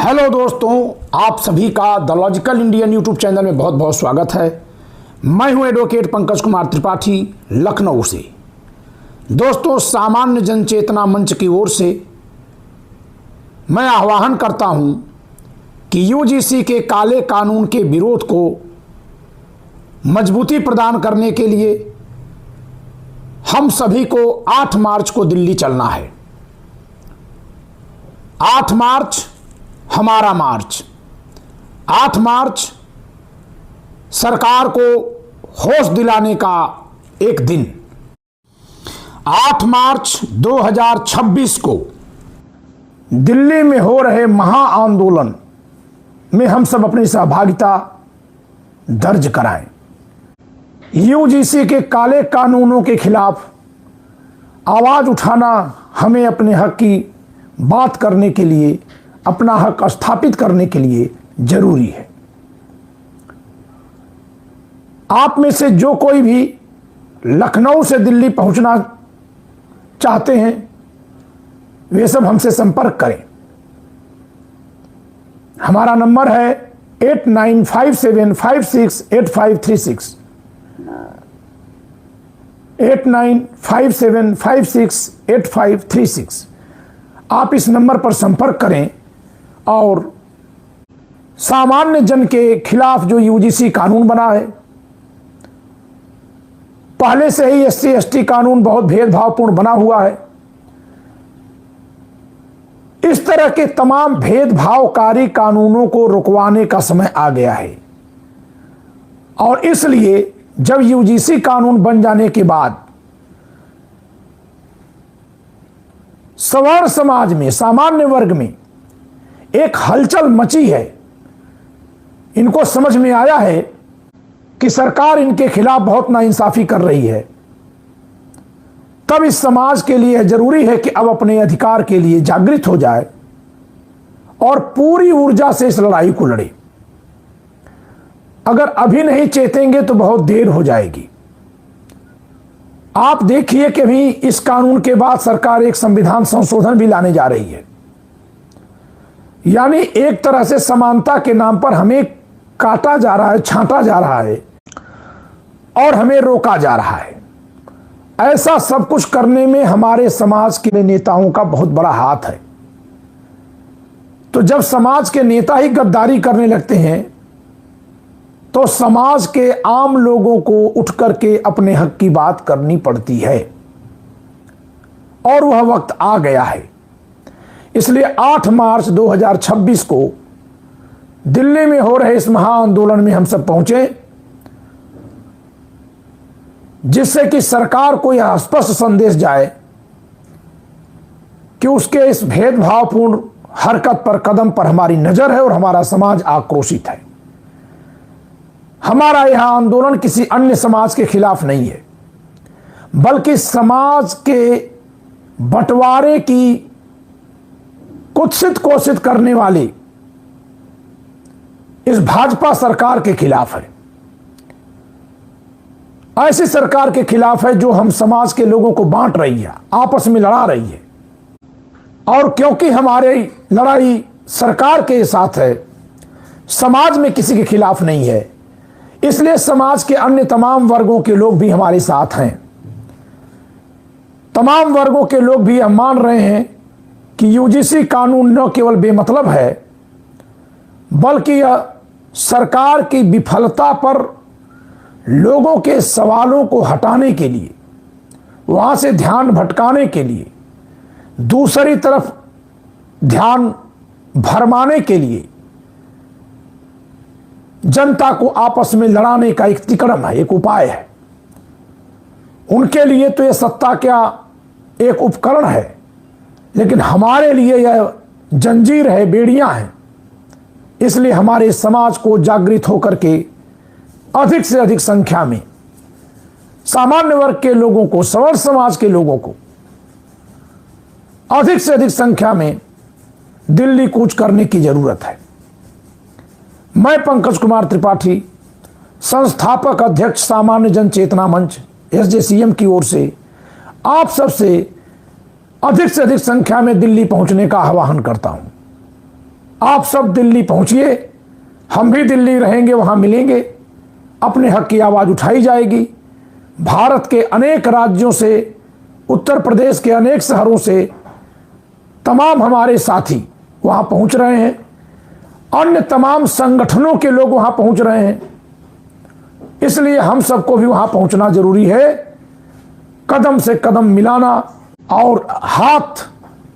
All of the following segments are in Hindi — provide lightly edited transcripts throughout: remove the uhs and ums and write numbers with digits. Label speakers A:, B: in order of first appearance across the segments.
A: हेलो दोस्तों, आप सभी का the logical Indian YouTube channel में बहुत बहुत स्वागत है। मैं हूं एडवोकेट पंकज कुमार त्रिपाठी, लखनऊ से। दोस्तों, सामान्य जन चेतना मंच की ओर से मैं आह्वान करता हूं कि यूजीसी के काले कानून के विरोध को मजबूती प्रदान करने के लिए हम सभी को 8 मार्च को दिल्ली चलना है। 8 मार्च हमारा मार्च। 8 मार्च सरकार को होश दिलाने का एक दिन। 8 मार्च 2026 को दिल्ली में हो रहे महाआंदोलन में हम सब अपनी सहभागिता दर्ज कराएं। यूजीसी के काले कानूनों के खिलाफ आवाज उठाना हमें अपने हक की बात करने के लिए, अपना हक स्थापित करने के लिए जरूरी है। आप में से जो कोई भी लखनऊ से दिल्ली पहुंचना चाहते हैं वे सब हमसे संपर्क करें। हमारा नंबर है 8957568536, 8957568536। आप इस नंबर पर संपर्क करें और सामान्य जन के खिलाफ जो यूजीसी कानून बना है, पहले से ही SC/ST कानून बहुत भेदभावपूर्ण बना हुआ है। इस तरह के तमाम भेदभावकारी कानूनों को रुकवाने का समय आ गया है। और इसलिए जब यूजीसी कानून बन जाने के बाद सवर्ण समाज में, सामान्य वर्ग में एक हलचल मची है। इनको समझ में आया है कि सरकार इनके खिलाफ बहुत नाइंसाफी कर रही है। तब इस समाज के लिए जरूरी है कि अब अपने अधिकार के लिए जागृत हो जाए और पूरी ऊर्जा से इस लड़ाई को लड़े। अगर अभी नहीं चेतेंगे तो बहुत देर हो जाएगी। आप देखिए कि भी इस कानून के बाद सरकार एक संविधान संशोधन भी लाने जा रही है। यानी एक तरह से समानता के नाम पर हमें काटा जा रहा है, छांटा जा रहा है और हमें रोका जा रहा है। ऐसा सब कुछ करने में हमारे समाज के नेताओं का बहुत बड़ा हाथ है। तो जब समाज के नेता ही गद्दारी करने लगते हैं तो समाज के आम लोगों को उठ करके अपने हक की बात करनी पड़ती है और वह वक्त आ गया है। इसलिए 8 मार्च 2026 को दिल्ली में हो रहे इस महाआंदोलन में हम सब पहुंचे, जिससे कि सरकार को यह स्पष्ट संदेश जाए कि उसके इस भेदभावपूर्ण हरकत पर, कदम पर हमारी नजर है और हमारा समाज आक्रोशित है। हमारा यह आंदोलन किसी अन्य समाज के खिलाफ नहीं है, बल्कि समाज के बंटवारे की कुत्सित कोशिश करने वाली इस भाजपा सरकार के खिलाफ है। ऐसी सरकार के खिलाफ है जो हम समाज के लोगों को बांट रही है, आपस में लड़ा रही है। और क्योंकि हमारी लड़ाई सरकार के साथ है, समाज में किसी के खिलाफ नहीं है, इसलिए समाज के अन्य तमाम वर्गों के लोग भी हमारे साथ हैं। तमाम वर्गों के लोग भी हम मान रहे हैं कि यूजीसी कानून न केवल बेमतलब है, बल्कि यह सरकार की विफलता पर लोगों के सवालों को हटाने के लिए, वहां से ध्यान भटकाने के लिए, दूसरी तरफ ध्यान भरमाने के लिए जनता को आपस में लड़ाने का एक तिकड़म है, एक उपाय है। उनके लिए तो यह सत्ता क्या एक उपकरण है, लेकिन हमारे लिए यह जंजीर है, बेड़ियां हैं। इसलिए हमारे समाज को जागृत होकर के अधिक से अधिक संख्या में सामान्य वर्ग के लोगों को, सवर्ण समाज के लोगों को अधिक से अधिक संख्या में दिल्ली कूच करने की जरूरत है। मैं पंकज कुमार त्रिपाठी, संस्थापक अध्यक्ष सामान्य जन चेतना मंच SJCM की ओर से आप सबसे अधिक से अधिक संख्या में दिल्ली पहुंचने का आह्वान करता हूं। आप सब दिल्ली पहुंचिए, हम भी दिल्ली रहेंगे, वहां मिलेंगे, अपने हक की आवाज उठाई जाएगी। भारत के अनेक राज्यों से, उत्तर प्रदेश के अनेक शहरों से तमाम हमारे साथी वहां पहुंच रहे हैं, अन्य तमाम संगठनों के लोग वहां पहुंच रहे हैं। इसलिए हम सबको भी वहां पहुंचना जरूरी है, कदम से कदम मिलाना और हाथ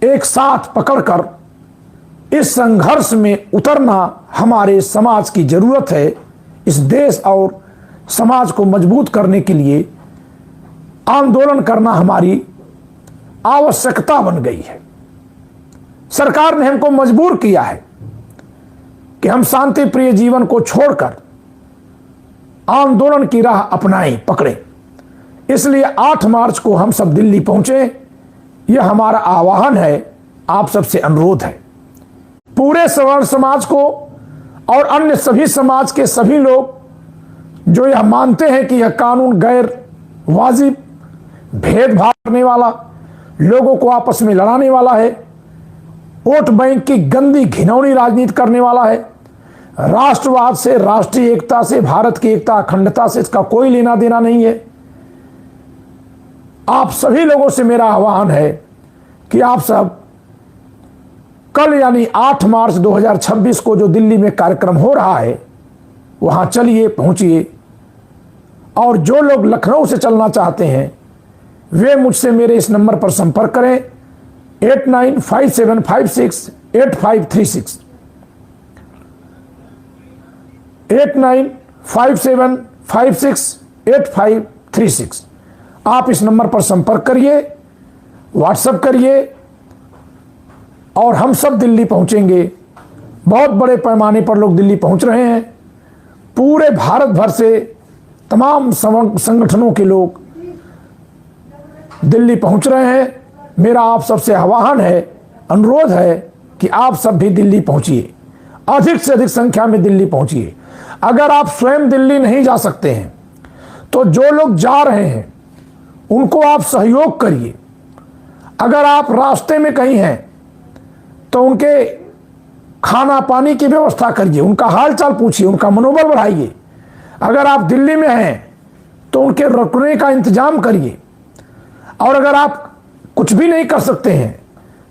A: एक साथ पकड़कर इस संघर्ष में उतरना हमारे समाज की जरूरत है। इस देश और समाज को मजबूत करने के लिए आंदोलन करना हमारी आवश्यकता बन गई है। सरकार ने हमको मजबूर किया है कि हम शांति प्रिय जीवन को छोड़कर आंदोलन की राह अपनाएं, पकड़ें। इसलिए 8 मार्च को हम सब दिल्ली पहुंचे, यह हमारा आह्वान है, आप सबसे अनुरोध है। पूरे सवर्ण समाज को और अन्य सभी समाज के सभी लोग जो यह मानते हैं कि यह कानून गैर वाजिब, भेदभाव करने वाला, लोगों को आपस में लड़ाने वाला है, वोट बैंक की गंदी घिनौनी राजनीति करने वाला है, राष्ट्रवाद से, राष्ट्रीय एकता से, भारत की एकता अखंडता से इसका कोई लेना देना नहीं है। आप सभी लोगों से मेरा आह्वान है कि आप सब कल यानी 8 मार्च 2026 को जो दिल्ली में कार्यक्रम हो रहा है वहां चलिए, पहुंचिए। और जो लोग लखनऊ से चलना चाहते हैं वे मुझसे मेरे इस नंबर पर संपर्क करें 8957568536 8957568536। आप इस नंबर पर संपर्क करिए, व्हाट्सएप करिए और हम सब दिल्ली पहुंचेंगे। बहुत बड़े पैमाने पर लोग दिल्ली पहुंच रहे हैं, पूरे भारत भर से तमाम संगठनों के लोग दिल्ली पहुंच रहे हैं। मेरा आप सबसे आह्वान है, अनुरोध है कि आप सब भी दिल्ली पहुंचिए, अधिक से अधिक संख्या में दिल्ली पहुंचिए। अगर आप स्वयं दिल्ली नहीं जा सकते हैं तो जो लोग जा रहे हैं उनको आप सहयोग करिए। अगर आप रास्ते में कहीं हैं तो उनके खाना पानी की व्यवस्था करिए, उनका हालचाल पूछिए, उनका मनोबल बढ़ाइए। अगर आप दिल्ली में हैं तो उनके रुकने का इंतजाम करिए। और अगर आप कुछ भी नहीं कर सकते हैं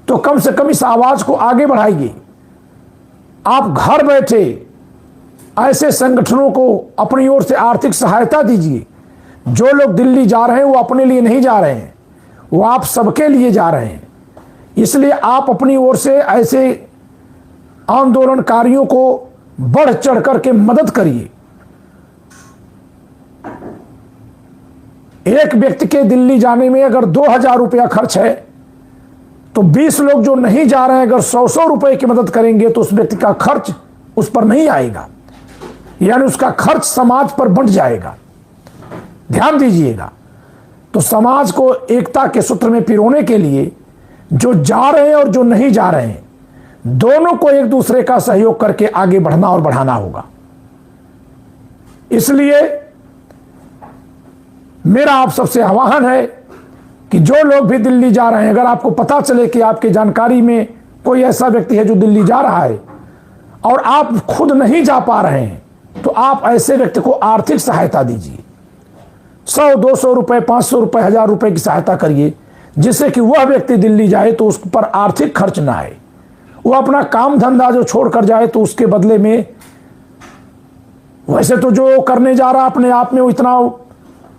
A: तो कम से कम इस आवाज को आगे बढ़ाइए। आप घर बैठे ऐसे संगठनों को अपनी ओर से आर्थिक सहायता दीजिए। जो लोग दिल्ली जा रहे हैं वो अपने लिए नहीं जा रहे हैं, वो आप सबके लिए जा रहे हैं। इसलिए आप अपनी ओर से ऐसे आंदोलनकारियों को बढ़ चढ़ करके मदद करिए। एक व्यक्ति के दिल्ली जाने में अगर 2000 रुपया खर्च है तो 20 लोग जो नहीं जा रहे हैं अगर 100 रुपए की मदद करेंगे तो उस व्यक्ति का खर्च उस पर नहीं आएगा, यानी उसका खर्च समाज पर बंट जाएगा। ध्यान दीजिएगा। तो समाज को एकता के सूत्र में पिरोने के लिए जो जा रहे हैं और जो नहीं जा रहे हैं दोनों को एक दूसरे का सहयोग करके आगे बढ़ना और बढ़ाना होगा। इसलिए मेरा आप सबसे आह्वान है कि जो लोग भी दिल्ली जा रहे हैं, अगर आपको पता चले कि आपकी जानकारी में कोई ऐसा व्यक्ति है जो दिल्ली जा रहा है और आप खुद नहीं जा पा रहे हैं तो आप ऐसे व्यक्ति को आर्थिक सहायता दीजिए। 100-200 रुपए, 500 रुपए, 1000 रुपए की सहायता करिए, जिससे कि वह व्यक्ति दिल्ली जाए तो उस पर आर्थिक खर्च ना आए। वो अपना काम धंधा जो छोड़कर जाए तो उसके बदले में, वैसे तो जो करने जा रहा अपने आप में वो इतना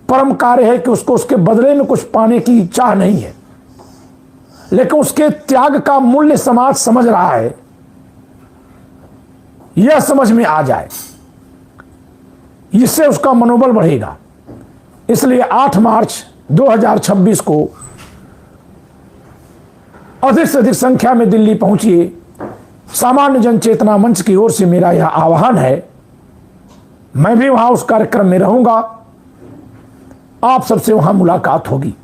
A: परम कार्य है कि उसको उसके बदले में कुछ पाने की चाह नहीं है, लेकिन उसके त्याग का मूल्य समाज समझ रहा है। यह समझ में आ जाए, इससे उसका मनोबल बढ़ेगा। इसलिए 8 मार्च 2026 को अधिक से अधिक संख्या में दिल्ली पहुंचिए। सामान्य जन चेतना मंच की ओर से मेरा यह आह्वान है। मैं भी वहां उस कार्यक्रम में रहूंगा, आप सबसे वहां मुलाकात होगी।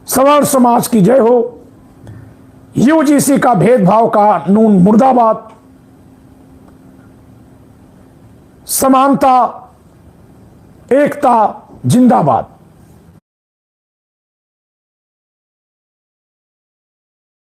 A: सवर्ण समाज की जय हो। यूजीसी का भेदभाव कानून मुर्दाबाद। समानता, एकता जिंदाबाद।